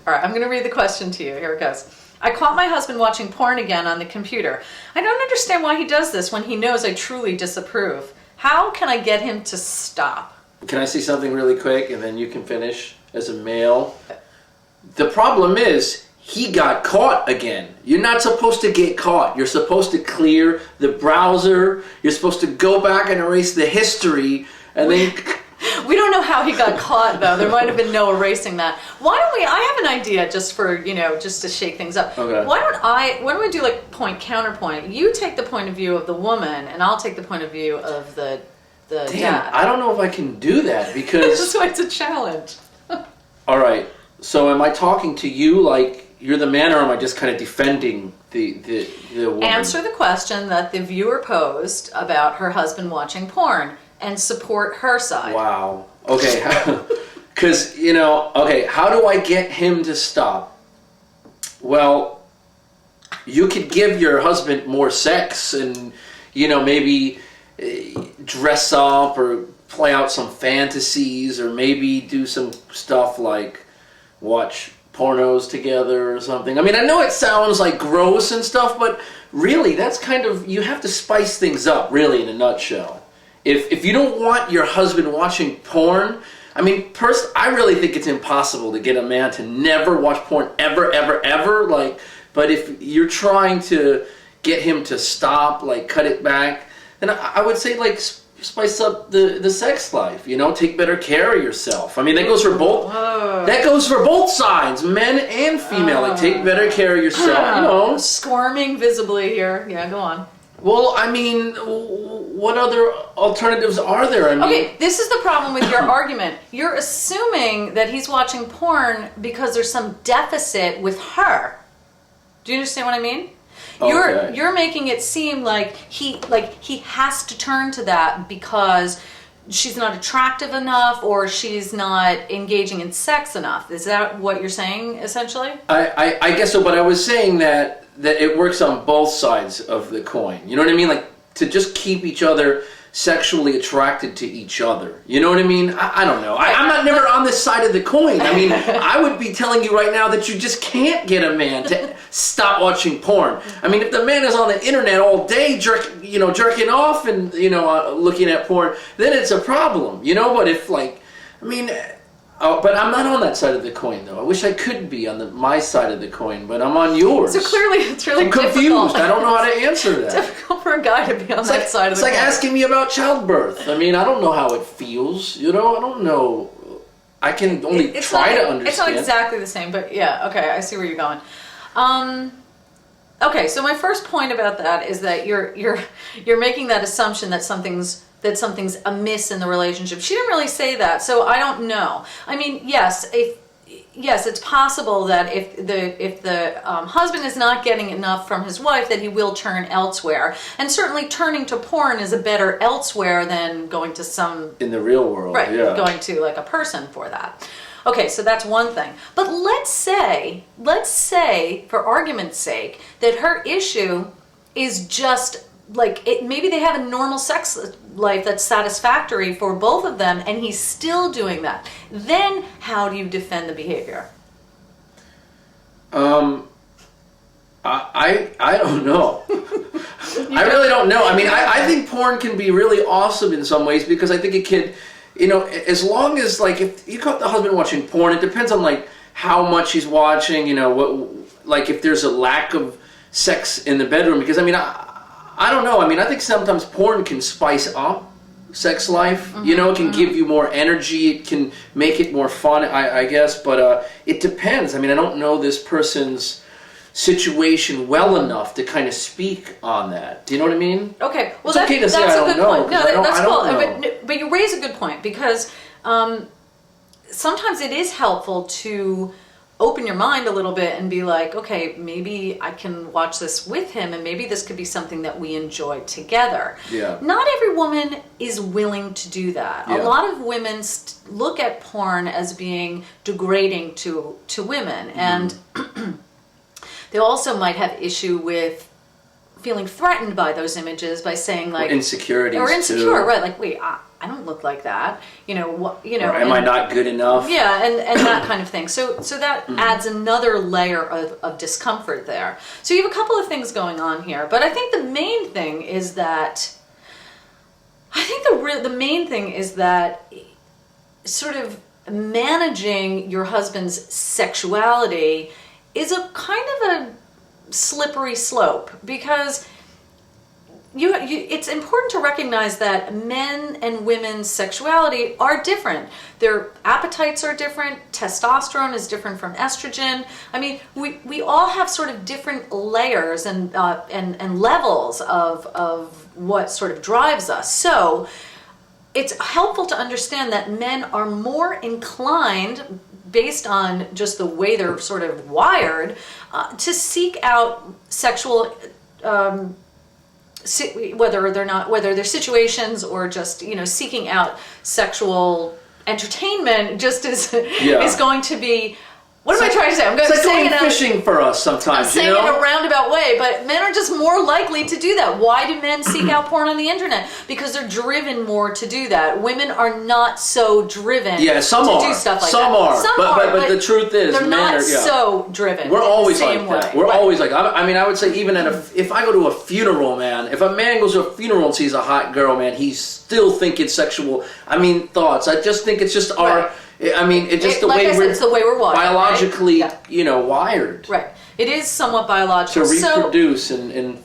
All right, I'm going to read the question to you. Here it goes. I caught my husband watching porn again on the computer. I don't understand why he does this when he knows I truly disapprove. How can I get him to stop? Can I say something really quick and then you can finish as a male? The problem is he got caught again. You're not supposed to get caught. You're supposed to clear the browser. You're supposed to go back and erase the history and then... We don't know how he got caught, though. There might have been no erasing that. Why don't we, I have an idea just for, just to shake things up. Okay. Why don't we do like point, counterpoint? You take the point of view of the woman, and I'll take the point of view of the dad. I don't know if I can do that because... That's why it's a challenge. All right. So am I talking to you like you're the man, or am I just kind of defending the woman? Answer the question that the viewer posed about her husband watching porn. And support her side. Wow. Okay. Because, okay, how do I get him to stop? Well, you could give your husband more sex and, maybe dress up or play out some fantasies or maybe do some stuff like watch pornos together or something. I mean, I know it sounds like gross and stuff, but really that's kind of, you have to spice things up, really, in a nutshell. If you don't want your husband watching porn, I mean, I really think it's impossible to get a man to never watch porn ever, ever, ever. But if you're trying to get him to stop, cut it back, then I would say, spice up the sex life. Take better care of yourself. I mean, that goes for both. That goes for both sides, men and female. Take better care of yourself. Squirming visibly here. Yeah, go on. Well, I mean, what other alternatives are there? Okay, this is the problem with your argument. You're assuming that he's watching porn because there's some deficit with her. Do you understand what I mean? Okay. You're making it seem like he has to turn to that because she's not attractive enough or she's not engaging in sex enough. Is that what you're saying, essentially? I guess so, but I was saying that it works on both sides of the coin. You know what I mean? To just keep each other sexually attracted to each other. You know what I mean? I don't know. I'm not never on this side of the coin. I mean, I would be telling you right now that you just can't get a man to stop watching porn. I mean, if the man is on the internet all day jerking off and, looking at porn, then it's a problem. But if but I'm not on that side of the coin, though. I wish I could be on my side of the coin, but I'm on yours. So clearly it's really difficult. I'm confused. I don't know how to answer that. It's difficult for a guy to be on that side of the coin. It's like asking me about childbirth. I mean, I don't know how it feels. I don't know. I can only try to understand. It's not exactly the same, but yeah, okay, I see where you're going. Okay, so my first point about that is that you're making that assumption that something's amiss in the relationship. She didn't really say that, so I don't know. I mean, yes, it's possible that if the husband is not getting enough from his wife, that he will turn elsewhere. And certainly turning to porn is a better elsewhere than going to some... In the real world, right, yeah. Going to a person for that. Okay, so that's one thing. But let's say, for argument's sake, that her issue is just... maybe they have a normal sex life that's satisfactory for both of them, and he's still doing that. Then how do you defend the behavior? I don't know. I really don't know. I mean, I think porn can be really awesome in some ways because I think it can, as long as if you caught the husband watching porn, it depends on how much he's watching. What if there's a lack of sex in the bedroom, because I don't know. I mean, I think sometimes porn can spice up sex life. Mm-hmm. It can give you more energy. It can make it more fun, I guess. But it depends. I mean, I don't know this person's situation well enough to kind of speak on that. Do you know what I mean? Okay. Well, it's okay to say I don't know. No, that's cool. Know. But you raise a good point because sometimes it is helpful to open your mind a little bit and be like, okay, maybe I can watch this with him and maybe this could be something that we enjoy together. Yeah. Not every woman is willing to do that. Yeah. A lot of women look at porn as being degrading to women, and they also might have issue with feeling threatened by those images by saying like, or insecurities, or insecure, too. right? Like, wait, I don't look like that. What, Or am I not good enough? Yeah, and that kind of thing. So that adds another layer of discomfort there. So you have a couple of things going on here, but I think the main thing is that sort of managing your husband's sexuality is a kind of a slippery slope, because it's important to recognize that men and women's sexuality are different. Their appetites are different. Testosterone is different from estrogen. I mean, we all have sort of different layers and levels of what sort of drives us. So it's helpful to understand that men are more inclined, based on just the way they're sort of wired, to seek out sexual, whether they're situations or just seeking out sexual entertainment, just is going to be. What am I trying to say? I'm going to say going fishing for us sometimes. I'm saying it in a roundabout way, but men are just more likely to do that. Why do men seek out porn on the internet? Because they're driven more to do that. Women are not so driven. Yeah, some to are. do stuff like some that. Are. Some but, are. But the truth is, they're men not are, so driven. We're always the same like that. way. We're Right. always like. I mean, I would say even if I go to a funeral, man. If a man goes to a funeral and sees a hot girl, man, he's still thinking sexual. I mean, thoughts. I just think it's just our. Right. I mean, it's just it's the way we're wired. biologically, right? wired. Right. It is somewhat biological. To reproduce and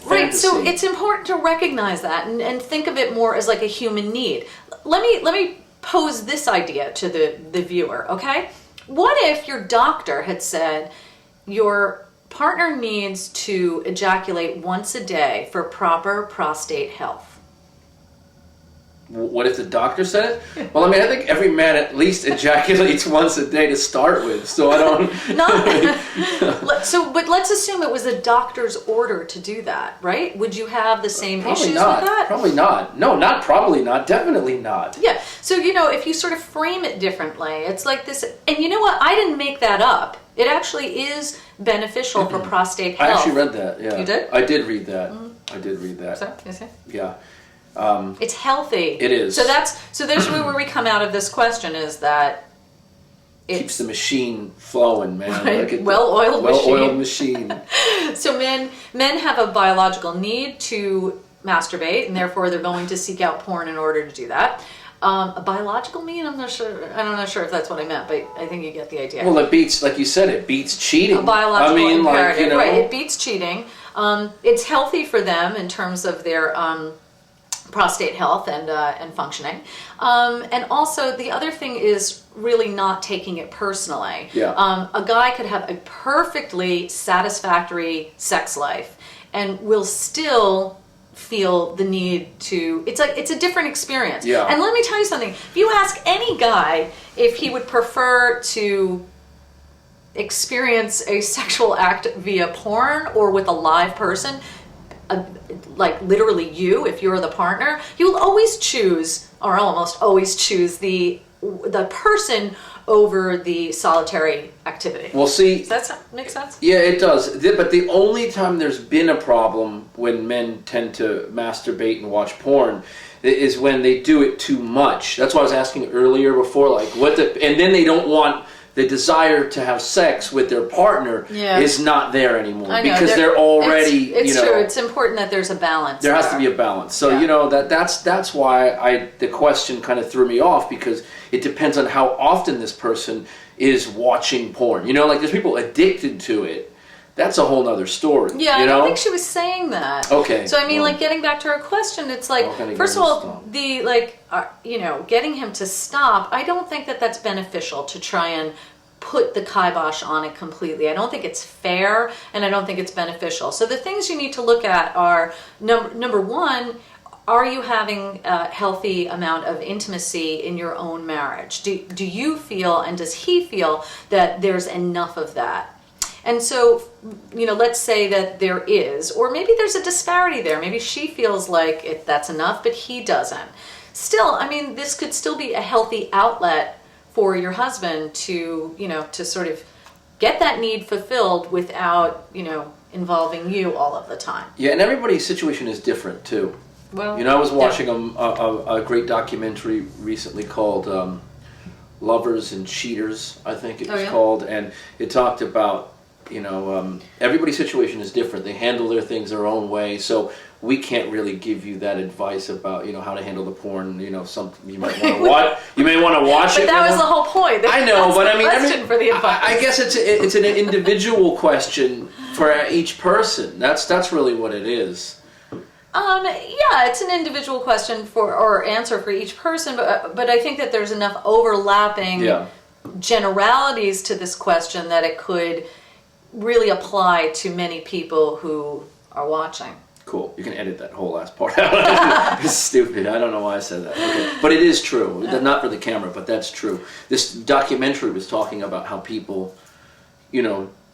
right. So fantasy. it's important to recognize that and think of it more as like a human need. Let me pose this idea to the viewer. Okay. What if your doctor had said your partner needs to ejaculate once a day for proper prostate health? What if the doctor said it? Well, I mean, I think every man at least ejaculates once a day to start with, so I don't. But let's assume it was a doctor's order to do that, right? Would you have the same Probably issues not. with that? Probably not. No, not probably not. Definitely not. Yeah. So if you sort of frame it differently, it's like this. And you know what? I didn't make that up. It actually is beneficial for prostate health. I actually read that. Yeah. You did? I did read that. I did read that. So, you see? Yeah. It's healthy. It is. So there's where we come out of this question is that it keeps the machine flowing, man. Right. Like Well-oiled machine. So men have a biological need to masturbate, and therefore they're going to seek out porn in order to do that. A biological need? I'm not sure if that's what I meant, but I think you get the idea. Well, it beats, like you said, it beats cheating. A biological imperative, like, right? It beats cheating. It's healthy for them in terms of their prostate health and functioning. And also the other thing is really not taking it personally. Yeah. A guy could have a perfectly satisfactory sex life and will still feel the need to, it's a different experience. Yeah. And let me tell you something. If you ask any guy if he would prefer to experience a sexual act via porn or with a live person, like literally you, if you're the partner, you will always choose, or almost always choose, the person over the solitary activity. Well, see, Does that make sense? Yeah, it does. But the only time there's been a problem when men tend to masturbate and watch porn is when they do it too much. That's why I was asking earlier before, like and then they don't want. The desire to have sex with their partner is not there anymore because they're already. It's true. It's important that there's a balance. There has to be a balance. So that's why the question kind of threw me off, because it depends on how often this person is watching porn. Like there's people addicted to it. That's a whole nother story. Yeah, I don't think she was saying that. Okay. So I mean, like getting back to her question, it's like first of all, getting him to stop. I don't think that that's beneficial to try and put the kibosh on it completely. I don't think it's fair, and I don't think it's beneficial. So the things you need to look at are number one. Are you having a healthy amount of intimacy in your own marriage? Do you feel, and does he feel, that there's enough of that? And so, let's say that there is, or maybe there's a disparity there. Maybe she feels like that's enough, but he doesn't. Still, I mean, this could still be a healthy outlet for your husband to, to sort of get that need fulfilled without, involving you all of the time. Yeah, and everybody's situation is different too. Well, I was watching a great documentary recently called Lovers and Cheaters, I think it was called, and it talked about, everybody's situation is different. They handle their things their own way, so we can't really give you that advice about, how to handle the porn. Something you might want to watch. You may want to watch it. But that was the whole point. I know, but question for the advice. I guess it's an individual question for each person. That's really what it is. Yeah, it's an individual question or answer for each person, but I think that there's enough overlapping generalities to this question that it could really apply to many people who are watching. Cool. You can edit that whole last part out. It's stupid. I don't know why I said that. Okay. But it is true. Not for the camera, but that's true. This documentary was talking about how people,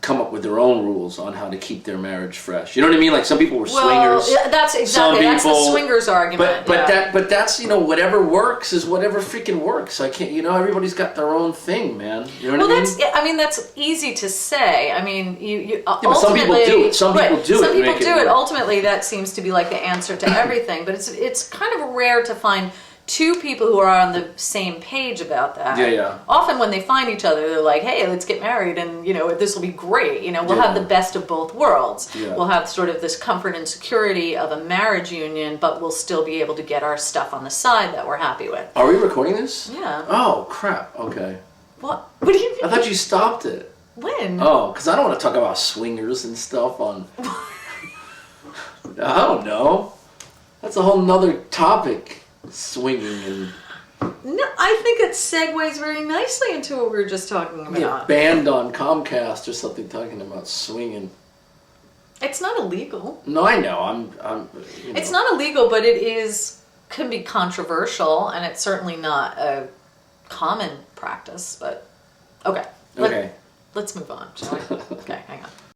come up with their own rules on how to keep their marriage fresh. You know what I mean? Like some people were swingers. Yeah, that's that's the swingers argument. But that's whatever works is whatever freaking works. I can't. Everybody's got their own thing, man. You know what I mean? That's easy to say. I mean, you but some people do it. Some people do it. Some people do it. Ultimately, that seems to be like the answer to everything. But it's kind of rare to find two people who are on the same page about that. Yeah. Often when they find each other, they're like, hey, let's get married and, this will be great. We'll have the best of both worlds. Yeah. We'll have sort of this comfort and security of a marriage union, but we'll still be able to get our stuff on the side that we're happy with. Are we recording this? Yeah. Oh, crap. Okay. What do you mean? I thought you stopped it. When? Oh, because I don't want to talk about swingers and stuff on... I don't know. That's a whole nother topic. Swinging and... No, I think it segues very nicely into what we were just talking about. Yeah, banned on Comcast or something talking about swinging. It's not illegal. No, I know. I'm. It's not illegal, but can be controversial, and it's certainly not a common practice. But okay. Let's move on, shall we? Okay.